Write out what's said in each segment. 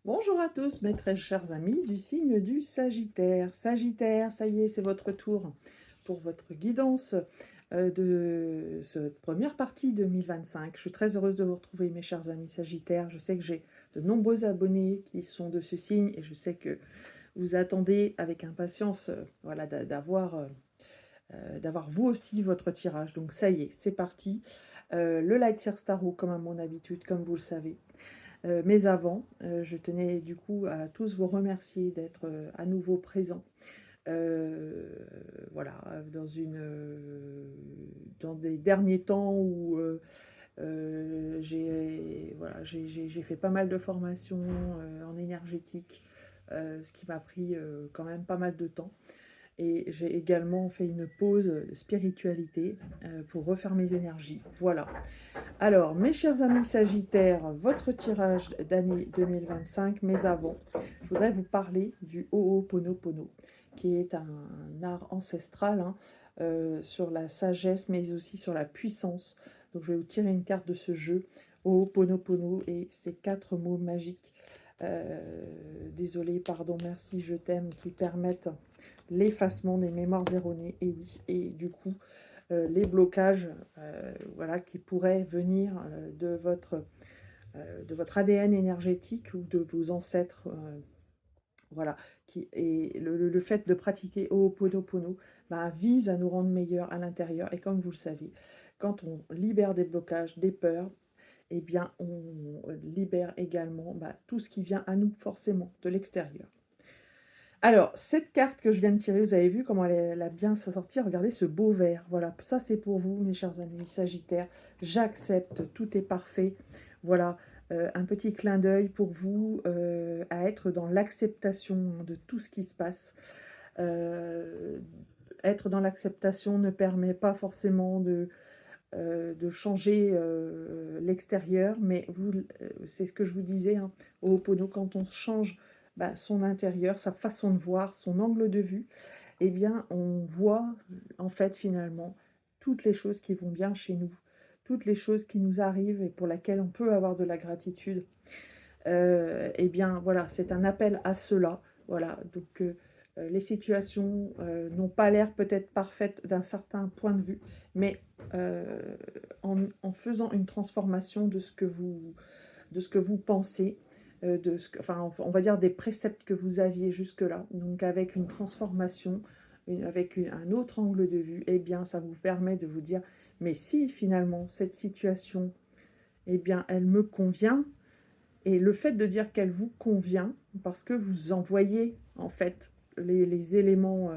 Bonjour à tous, mes très chers amis du signe du Sagittaire. Sagittaire, ça y est, c'est votre tour pour votre guidance de cette première partie 2025. Je suis très heureuse de vous retrouver, mes chers amis Sagittaires. Je sais que j'ai de nombreux abonnés qui sont de ce signe et je sais que vous attendez avec impatience voilà, d'avoir vous aussi votre tirage. Donc ça y est, c'est parti. Le Light Seer Tarot, comme à mon habitude, comme vous le savez. Mais avant, je tenais du coup à tous vous remercier d'être à nouveau présents. Voilà, dans des derniers temps où j'ai fait pas mal de formations en énergétique, ce qui m'a pris quand même pas mal de temps. Et j'ai également fait une pause spiritualité pour refaire mes énergies. Voilà. Alors, mes chers amis Sagittaires, votre tirage d'année 2025, mais avant, je voudrais vous parler du Ho'oponopono, qui est un art ancestral sur la sagesse, mais aussi sur la puissance. Donc, je vais vous tirer une carte de ce jeu, Ho'oponopono, et ces 4 mots magiques. Désolé, pardon, merci, je t'aime, qui permettent l'effacement des mémoires erronées, et oui, et du coup, les blocages voilà, qui pourraient venir de votre ADN énergétique ou de vos ancêtres. Voilà, et le fait de pratiquer Ho'oponopono vise à nous rendre meilleurs à l'intérieur. Et comme vous le savez, quand on libère des blocages, des peurs, eh bien, on libère également tout ce qui vient à nous forcément de l'extérieur. Alors, cette carte que je viens de tirer, vous avez vu comment elle a bien sorti. Regardez ce beau vert. Voilà, ça c'est pour vous, mes chers amis Sagittaires. J'accepte, tout est parfait. Voilà, un petit clin d'œil pour vous à être dans l'acceptation de tout ce qui se passe. Euh, Être dans l'acceptation ne permet pas forcément de changer l'extérieur, mais c'est ce que je vous disais, hein, au Ho'opono, quand on change son intérieur, sa façon de voir, son angle de vue, eh bien, on voit en fait finalement toutes les choses qui vont bien chez nous, toutes les choses qui nous arrivent et pour lesquelles on peut avoir de la gratitude. Eh bien, voilà, c'est un appel à cela. Voilà, donc les situations n'ont pas l'air peut-être parfaites d'un certain point de vue, mais en faisant une transformation de ce que vous pensez, enfin, on va dire des préceptes que vous aviez jusque-là, donc avec une transformation, avec un autre angle de vue, eh bien, ça vous permet de vous dire, mais si finalement cette situation, eh bien, elle me convient, et le fait de dire qu'elle vous convient, parce que vous en voyez en fait les éléments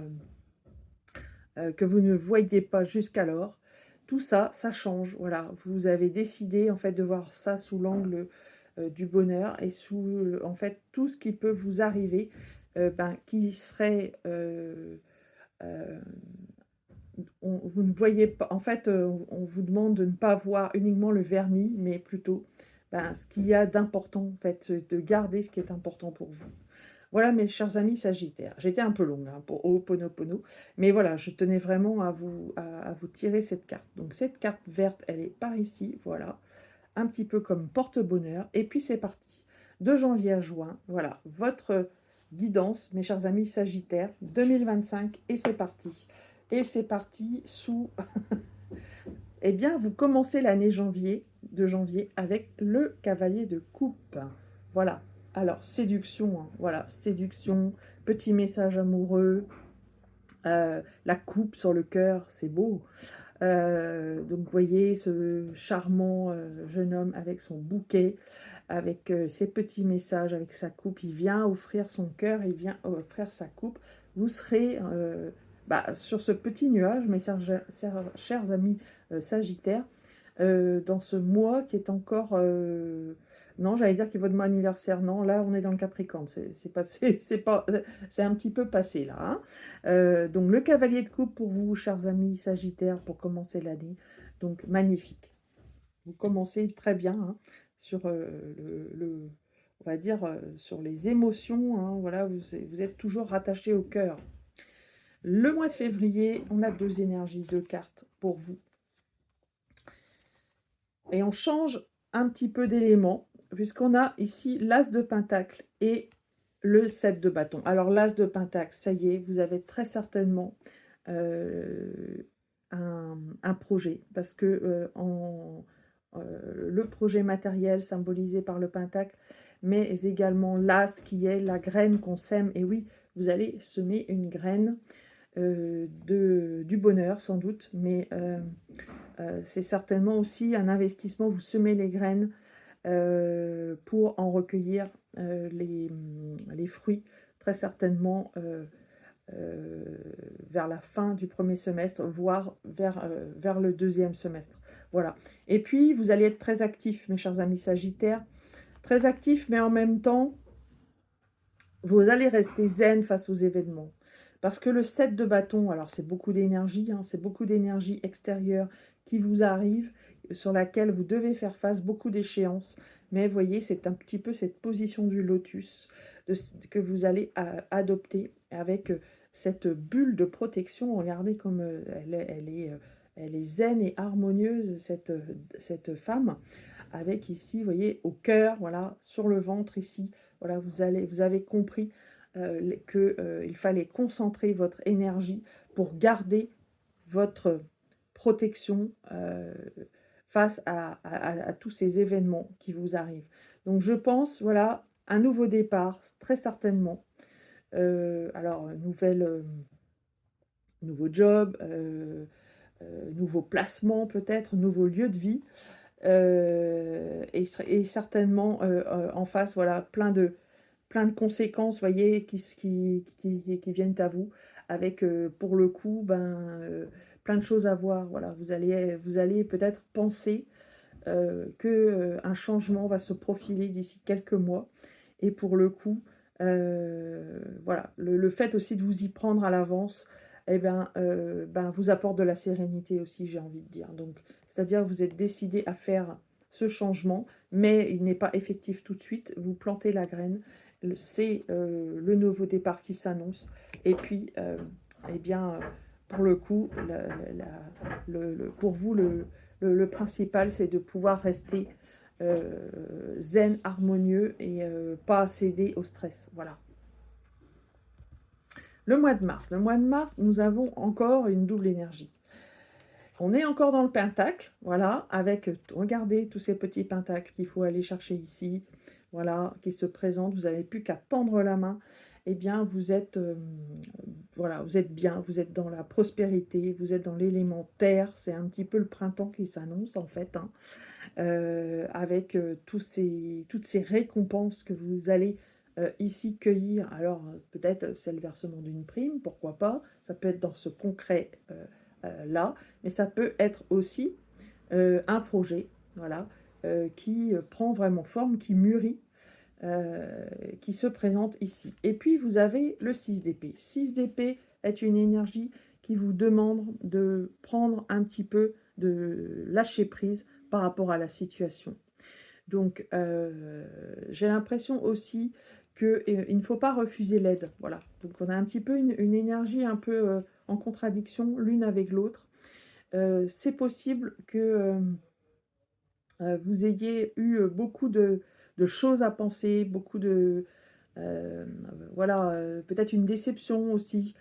que vous ne voyiez pas jusqu'alors, tout ça, ça change. Voilà, vous avez décidé en fait de voir ça sous l'angle du bonheur et sous en fait tout ce qui peut vous arriver, qui serait vous ne voyez pas, en fait, on vous demande de ne pas voir uniquement le vernis, mais plutôt ce qu'il y a d'important, en fait, de garder ce qui est important pour vous. Voilà, mes chers amis Sagittaires. J'étais un peu longue pour Ho'oponopono, mais voilà, je tenais vraiment à vous tirer cette carte. Donc, cette carte verte, elle est par ici, voilà, un petit peu comme porte-bonheur. Et puis, c'est parti. De janvier à juin, voilà, votre guidance, mes chers amis Sagittaires, 2025, et c'est parti. Et c'est parti sous... Eh bien, vous commencez l'année de janvier avec le cavalier de coupe. Voilà. Alors, séduction, hein. Voilà, séduction, petit message amoureux, la coupe sur le cœur, c'est beau. Donc, vous voyez ce charmant jeune homme avec son bouquet, avec ses petits messages, avec sa coupe. Il vient offrir son cœur, il vient offrir sa coupe. Vous serez sur ce petit nuage, mes chers amis Sagittaires, dans ce mois qui est encore... non, j'allais dire qu'il est votre mois anniversaire. Non, là, on est dans le Capricorne. C'est pas, c'est pas, c'est un petit peu passé, là. Hein. Donc, le cavalier de coupe pour vous, chers amis Sagittaires, pour commencer l'année. Donc, magnifique. Vous commencez très bien hein, sur on va dire, sur les émotions. Hein, voilà, vous êtes toujours rattaché au cœur. Le mois de février, on a 2 énergies, 2 cartes pour vous. Et on change un petit peu d'élément. puisqu'on a ici l'as de pentacle et le 7 de bâton. Alors l'as de pentacle, ça y est, vous avez très certainement un projet, parce que le projet matériel symbolisé par le pentacle, mais également l'as qui est la graine qu'on sème. Et oui, vous allez semer une graine du bonheur sans doute, mais c'est certainement aussi un investissement. Vous semez les graines pour en recueillir les fruits, très certainement vers la fin du premier semestre, voire vers le deuxième semestre. Voilà. Et puis, vous allez être très actifs, mes chers amis Sagittaires, très actifs, mais en même temps, vous allez rester zen face aux événements. Parce que le 7 de bâton, alors c'est beaucoup d'énergie, hein, c'est beaucoup d'énergie extérieure qui vous arrive, sur laquelle vous devez faire face, beaucoup d'échéances. Mais vous voyez, c'est un petit peu cette position du lotus que vous allez adopter avec cette bulle de protection. Regardez comme elle est zen et harmonieuse, cette femme, avec ici, vous voyez, au cœur, voilà, sur le ventre ici. Voilà, vous avez compris qu'il fallait concentrer votre énergie pour garder votre protection face à tous ces événements qui vous arrivent. Donc je pense, voilà, un nouveau départ, très certainement. Alors, nouveau job, nouveau placement peut-être, nouveau lieu de vie. Et certainement en face, voilà, plein de conséquences, voyez, qui viennent à vous, avec pour le coup, plein de choses à voir. Voilà, vous allez peut-être penser qu'un changement va se profiler d'ici quelques mois. Et pour le coup, voilà, le fait aussi de vous y prendre à l'avance, eh vous apporte de la sérénité aussi, j'ai envie de dire. Donc, c'est-à-dire vous êtes décidé à faire ce changement, mais il n'est pas effectif tout de suite. Vous plantez la graine, c'est le nouveau départ qui s'annonce. Et puis, eh bien, pour le coup, pour vous, le principal, c'est de pouvoir rester zen, harmonieux et pas céder au stress. Voilà. Le mois de mars. Le mois de mars, nous avons encore une double énergie. On est encore dans le pentacle, voilà, avec, regardez, tous ces petits pentacles qu'il faut aller chercher ici, voilà, qui se présentent. Vous n'avez plus qu'à tendre la main. Eh bien, vous êtes, voilà, vous êtes bien, vous êtes dans la prospérité, vous êtes dans l'élément terre. C'est un petit peu le printemps qui s'annonce, en fait, hein, avec toutes ces récompenses que vous allez ici cueillir. Alors, peut-être c'est le versement d'une prime, pourquoi pas. Ça peut être dans ce concret là, mais ça peut être aussi un projet, voilà, qui prend vraiment forme, qui mûrit, qui se présente ici. Et puis vous avez le 6 d'épée. 6 d'épée est une énergie qui vous demande de prendre un petit peu, de lâcher prise par rapport à la situation. Donc j'ai l'impression aussi qu'il ne faut pas refuser l'aide. Voilà. Donc on a un petit peu une énergie un peu en contradiction l'une avec l'autre. C'est possible que vous ayez eu beaucoup de choses à penser, beaucoup de... voilà, peut-être une déception aussi.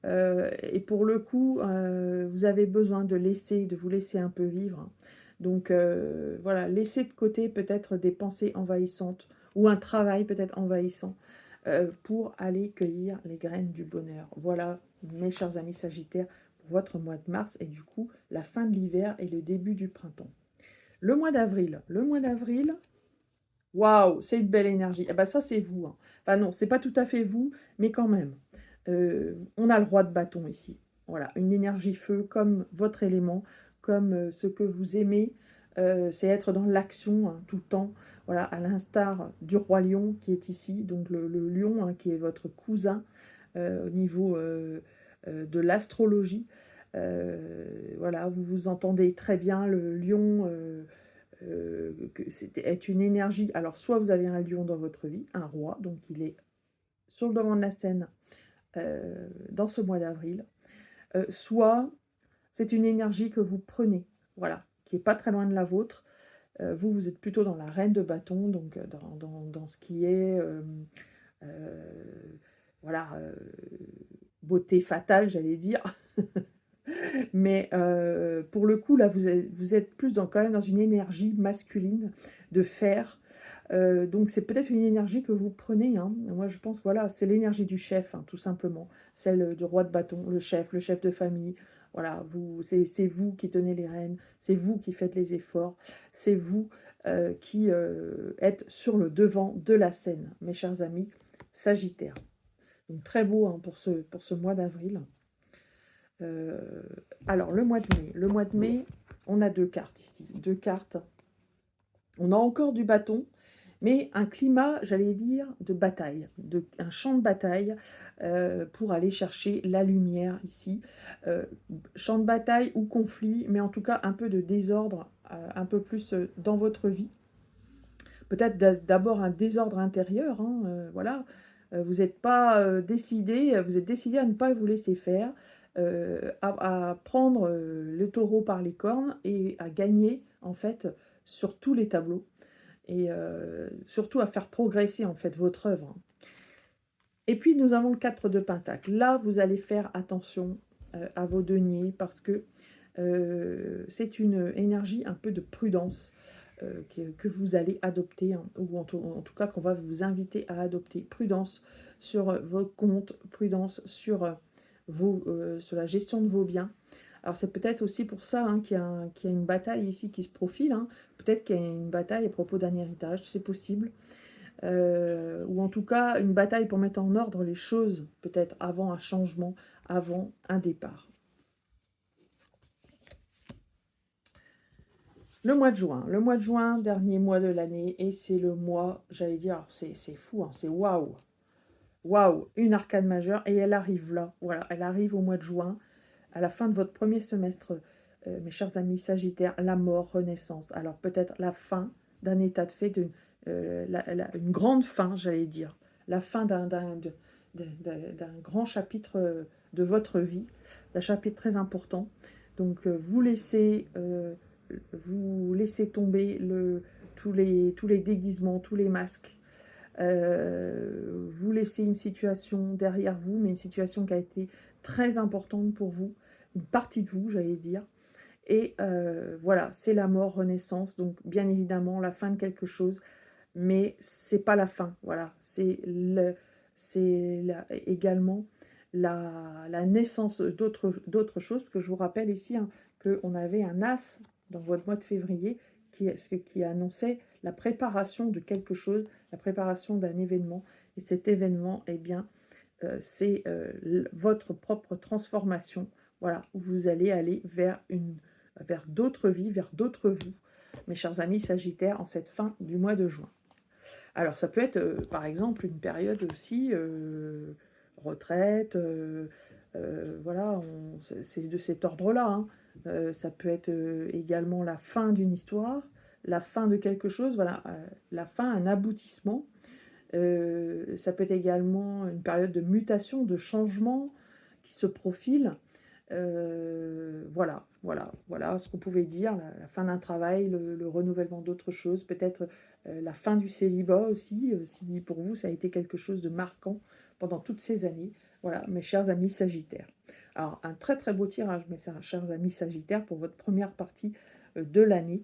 Et pour le coup, vous avez besoin de vous laisser un peu vivre. Donc voilà, laissez de côté peut-être des pensées envahissantes ou un travail peut-être envahissant pour aller cueillir les graines du bonheur. Voilà, mes chers amis Sagittaires, pour votre mois de mars et du coup la fin de l'hiver et le début du printemps. Le mois d'avril, waouh, c'est une belle énergie. Eh ben ça c'est vous, hein. Enfin non, c'est pas tout à fait vous, mais quand même. On a le roi de bâton ici. Voilà, une énergie feu comme votre élément, comme ce que vous aimez, c'est être dans l'action hein, tout le temps. Voilà, à l'instar du roi lion qui est ici, donc le lion hein, qui est votre cousin au niveau de l'astrologie. Voilà, vous vous entendez très bien, le lion est une énergie. Alors, soit vous avez un lion dans votre vie, un roi, donc il est sur le devant de la scène dans ce mois d'avril, soit c'est une énergie que vous prenez, voilà, qui n'est pas très loin de la vôtre, Vous, vous êtes plutôt dans la reine de bâton, donc dans ce qui est, voilà, beauté fatale, j'allais dire. Mais pour le coup, là, vous êtes plus dans quand même dans une énergie masculine de fer. Donc c'est peut-être une énergie que vous prenez, hein. Moi, je pense, voilà, c'est l'énergie du chef, hein, tout simplement. Celle du roi de bâton, le chef de famille. Voilà, c'est vous qui tenez les rênes, c'est vous qui faites les efforts, c'est vous qui êtes sur le devant de la scène, mes chers amis Sagittaire. Donc très beau, hein, pour ce mois d'avril. Euh, alors, le mois de mai. Le mois de mai, on a deux cartes ici. Deux cartes. On a encore du bâton, mais un climat, j'allais dire, de bataille, un champ de bataille pour aller chercher la lumière ici. Euh, Champ de bataille ou conflit, mais en tout cas un peu de désordre, un peu plus dans votre vie. Peut-être d'abord un désordre intérieur, hein, voilà. Vous n'êtes pas décidé, vous êtes décidé à ne pas vous laisser faire, à prendre le taureau par les cornes et à gagner en fait sur tous les tableaux et surtout à faire progresser en fait votre œuvre. Et puis nous avons le 4 de Pentacle. Là, vous allez faire attention à vos deniers parce que c'est une énergie un peu de prudence que vous allez adopter, hein, ou en tout cas qu'on va vous inviter à adopter. Prudence sur vos comptes, prudence sur, sur la gestion de vos biens. Alors c'est peut-être aussi pour ça, hein, qu'il y a une bataille ici qui se profile, hein. Peut-être qu'il y a une bataille à propos d'un héritage, c'est possible. Ou en tout cas une bataille pour mettre en ordre les choses, peut-être avant un changement, avant un départ. Le mois de juin, dernier mois de l'année, et c'est le mois, j'allais dire, c'est fou, hein, c'est waouh, waouh, une arcane majeure, et elle arrive là, voilà, elle arrive au mois de juin, à la fin de votre premier semestre, mes chers amis Sagittaires, la mort, renaissance. Alors peut-être la fin d'un état de fait, une grande fin, j'allais dire, la fin d'un grand chapitre de votre vie, d'un chapitre très important. Donc vous laissez tomber tous les déguisements, tous les masques. Vous laissez une situation derrière vous, mais une situation qui a été très importante pour vous, une partie de vous, j'allais dire. Et voilà, c'est la mort, renaissance, donc bien évidemment la fin de quelque chose, mais c'est pas la fin, voilà, également la naissance d'autres choses, parce que je vous rappelle ici, hein, qu'on avait un as dans votre mois de février qui annonçait la préparation de quelque chose, la préparation d'un événement, et cet événement, eh bien, c'est votre propre transformation, voilà, où vous allez aller vers d'autres vies, vers d'autres vous, mes chers amis Sagittaires, en cette fin du mois de juin. Alors ça peut être par exemple une période aussi retraite, voilà, c'est de cet ordre-là, hein. Ça peut être également la fin d'une histoire, la fin de quelque chose, voilà, la fin, un aboutissement. Ça peut être également une période de mutation, de changement qui se profile. Voilà ce qu'on pouvait dire, la fin d'un travail, le renouvellement d'autres choses, peut-être la fin du célibat aussi, si pour vous ça a été quelque chose de marquant pendant toutes ces années. Voilà, mes chers amis Sagittaires. Alors, un très très beau tirage, mes chers amis Sagittaires, pour votre première partie de l'année,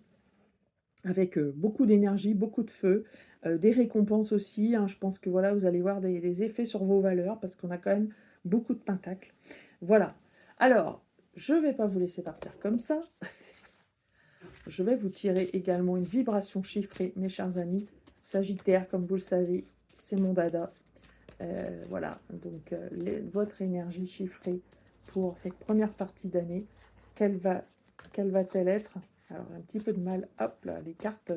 avec beaucoup d'énergie, beaucoup de feu, des récompenses aussi, hein. Je pense que voilà, vous allez voir des effets sur vos valeurs, parce qu'on a quand même beaucoup de pentacles. Voilà. Alors, je ne vais pas vous laisser partir comme ça. Je vais vous tirer également une vibration chiffrée, mes chers amis. Sagittaire, comme vous le savez, c'est mon dada. Voilà, donc votre énergie chiffrée pour cette première partie d'année, quelle va-t-elle être? Alors, un petit peu de mal, hop là, les cartes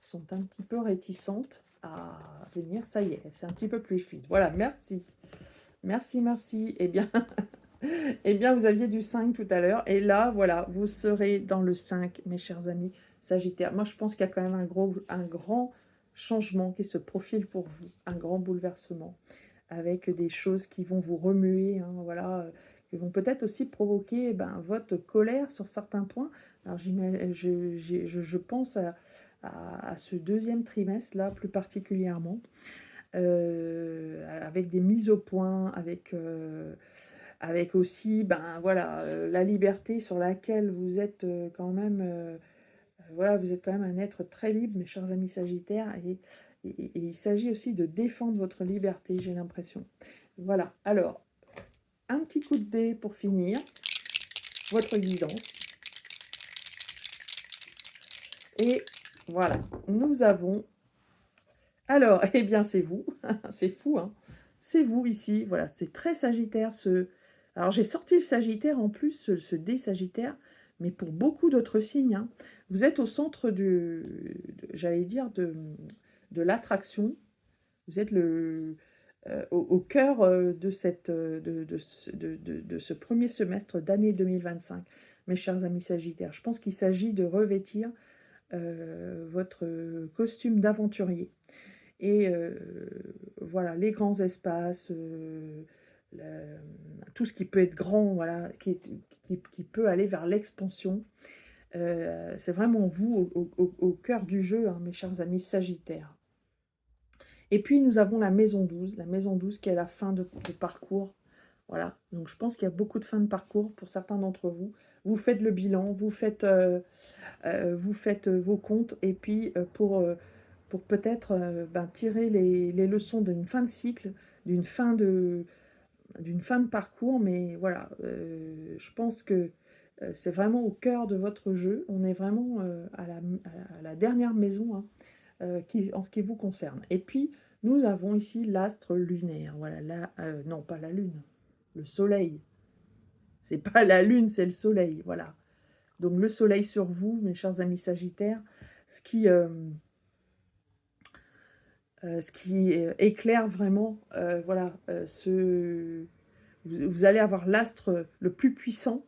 sont un petit peu réticentes à venir. Ça y est, c'est un petit peu plus fluide. Voilà, merci. Merci, merci. Eh bien, eh bien, vous aviez du 5 tout à l'heure. Et là, voilà, vous serez dans le 5, mes chers amis Sagittaire. Moi, je pense qu'il y a quand même un grand changement qui se profile pour vous. Un grand bouleversement. Avec des choses qui vont vous remuer, hein, voilà, qui vont peut-être aussi provoquer votre colère sur certains points, Alors je pense à ce deuxième trimestre-là, plus particulièrement, avec des mises au point, avec aussi, ben, voilà, la liberté sur laquelle vous êtes, quand même, voilà, vous êtes quand même un être très libre, mes chers amis sagittaires, et il s'agit aussi de défendre votre liberté, j'ai l'impression. Voilà, alors, un petit coup de dé pour finir, votre guidance. Et voilà, nous avons... Alors, eh bien, c'est vous, c'est fou, hein. C'est vous ici, voilà, c'est très sagittaire ce... Alors, j'ai sorti le sagittaire en plus, ce dé sagittaire, mais pour beaucoup d'autres signes, hein. Vous êtes au centre j'allais dire, de l'attraction. Vous êtes au cœur de ce premier semestre d'année 2025, mes chers amis sagittaires. Je pense qu'il s'agit de revêtir votre costume d'aventurier. Et voilà, les grands espaces, le- tout ce qui peut être grand, voilà, qui peut aller vers l'expansion. C'est vraiment vous au cœur du jeu, hein, mes chers amis sagittaires. Et puis nous avons la maison 12 qui est la fin de parcours. Voilà, donc je pense qu'il y a beaucoup de fins de parcours pour certains d'entre vous. Vous faites le bilan, vous faites vos comptes, et puis pour peut-être ben, tirer les leçons d'une fin de cycle, d'une fin de, d'une fin de parcours, mais voilà, je pense que c'est vraiment au cœur de votre jeu. On est vraiment à la dernière maison, hein, en ce qui vous concerne. Et puis, nous avons ici l'astre lunaire. Voilà, non, pas la lune, le soleil. C'est pas la lune, c'est le soleil. Voilà. Donc, le soleil sur vous, mes chers amis sagittaires, ce qui, éclaire vraiment, voilà, vous allez avoir l'astre le plus puissant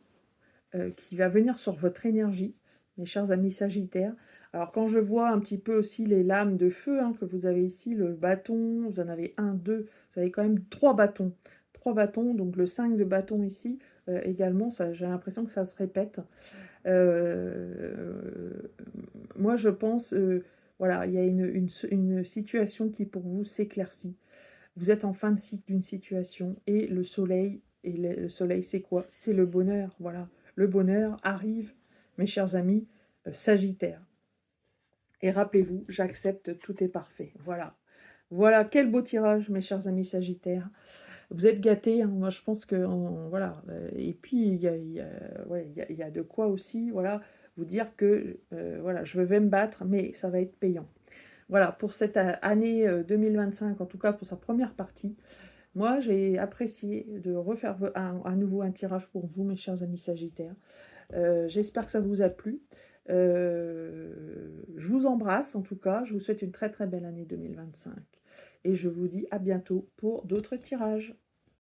qui va venir sur votre énergie, mes chers amis sagittaires. Alors quand je vois un petit peu aussi les lames de feu, hein, que vous avez ici, le bâton, vous en avez un, deux, vous avez quand même trois bâtons. Trois bâtons, donc le 5 de bâton ici, également, j'ai l'impression que ça se répète. Euh, Moi, je pense, voilà, il y a une situation qui pour vous s'éclaircit. Vous êtes en fin de cycle d'une situation, et le soleil, le soleil, c'est quoi? C'est le bonheur, voilà. Le bonheur arrive, mes chers amis, Sagittaire. Et rappelez-vous, j'accepte, tout est parfait. Voilà. Voilà, quel beau tirage, mes chers amis Sagittaires. Vous êtes gâtés, hein. Moi je pense que voilà. Et puis ouais, il y a de quoi aussi, voilà, vous dire que voilà, je vais me battre, mais ça va être payant. Voilà, pour cette année 2025, en tout cas pour sa première partie, moi j'ai apprécié de refaire à nouveau un tirage pour vous, mes chers amis Sagittaires. J'espère que ça vous a plu. Je vous embrasse en tout cas, je vous souhaite une très très belle année 2025, et je vous dis à bientôt pour d'autres tirages.